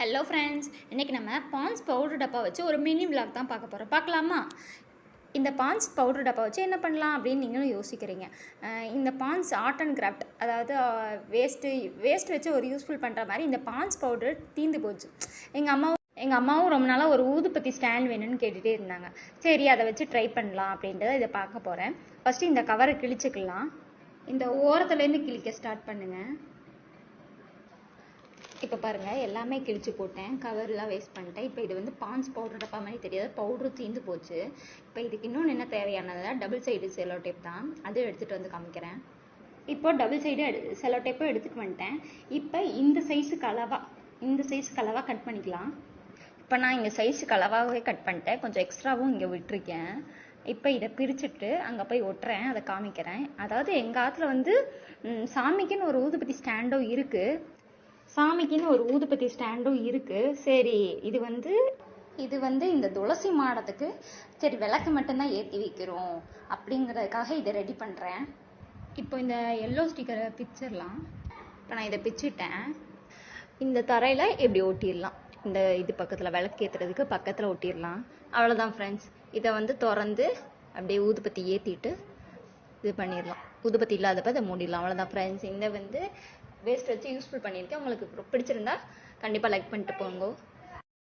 Hello friends, இன்றைக்கி நம்ம பான்ஸ் powder டப்பா வச்சு ஒரு மினி விளாக் தான் பார்க்க போகிறோம். பார்க்கலாமா? இந்த பான்ஸ் பவுடர் டப்பா வச்சு என்ன பண்ணலாம் அப்படின்னு நீங்களும் யோசிக்கிறீங்க. இந்த பான்ஸ் ஆர்ட் அண்ட் கிராஃப்ட், அதாவது வேஸ்ட் வச்சு ஒரு யூஸ்ஃபுல் பண்ணுற மாதிரி இந்த பான்ஸ் பவுடர் தீந்து போச்சு. எங்கள் அம்மாவும் ரொம்ப நாளாக ஒரு ஊதுபத்தி ஸ்டாண்ட் வேணும்னு கேட்டுகிட்டே இருந்தாங்க. சரி, அதை வச்சு ட்ரை பண்ணலாம் அப்படின்றத இதை பார்க்க போகிறேன். ஃபஸ்ட்டு இந்த கவரை கிழிச்சிக்கலாம். இந்த ஓரத்துலேருந்து கிழிக்க ஸ்டார்ட் பண்ணுங்கள். இப்போ பாருங்கள், எல்லாமே கிழிச்சு போட்டேன், கவர்லாம் வேஸ்ட் பண்ணிட்டேன். இப்போ இது வந்து பான்ஸ் பவுடர் டப்பா மாதிரி தெரியாது, பவுடரும் தீர்ந்து போச்சு. இப்போ இதுக்கு இன்னொன்று என்ன தேவையானது, டபுள் சைடு செல்லோ டேப் தான். அதுவும் எடுத்துகிட்டு வந்து காமிக்கிறேன். இப்போ டபுள் சைடு செல்லோ டேப்பும் எடுத்துகிட்டு வந்துட்டேன். இப்போ இந்த சைஸுக்கு அளவாக கட் பண்ணிக்கலாம். இப்போ நான் இங்கே சைஸுக்கு அளவாகவே கட் பண்ணிட்டேன், கொஞ்சம் எக்ஸ்ட்ராவும் இங்கே விட்டுருக்கேன். இப்போ இதை பிரிச்சுட்டு அங்கே போய் ஒட்டுறேன், அதை காமிக்கிறேன். அதாவது எங்கள் ஆற்றுல வந்து சாமிக்குன்னு ஒரு ஊதுபத்தி ஸ்டாண்டும் இருக்குது. சரி, இது வந்து இந்த துளசி மாடத்துக்கு சரி விளக்கு மட்டும்தான் ஏற்றி வைக்கிறோம் அப்படிங்கிறதுக்காக இதை ரெடி பண்ணுறேன். இப்போ இந்த எல்லோ ஸ்டிக்கரை பிச்சிடலாம். இப்போ நான் இதை பிச்சுட்டேன். இந்த தரையில் இப்படி ஒட்டிடலாம். இந்த இது பக்கத்தில் விளக்கு ஏற்றுறதுக்கு பக்கத்தில் ஒட்டிடலாம். அவ்வளோதான் ஃப்ரெண்ட்ஸ். இதை வந்து திறந்து அப்படியே ஊதுபத்தி ஏற்றிட்டு இது பண்ணிடலாம். ஊதுபத்தி இல்லாதப்ப அதை மூடிடலாம். அவ்வளோதான் ஃப்ரெண்ட்ஸ். இந்த வந்து வேஸ்ட் வச்சு யூஸ்ஃபுல் பண்ணியிருக்கேன். உங்களுக்கு பிடிச்சிருந்தா கண்டிப்பாக லைக் பண்ணிட்டு போங்க.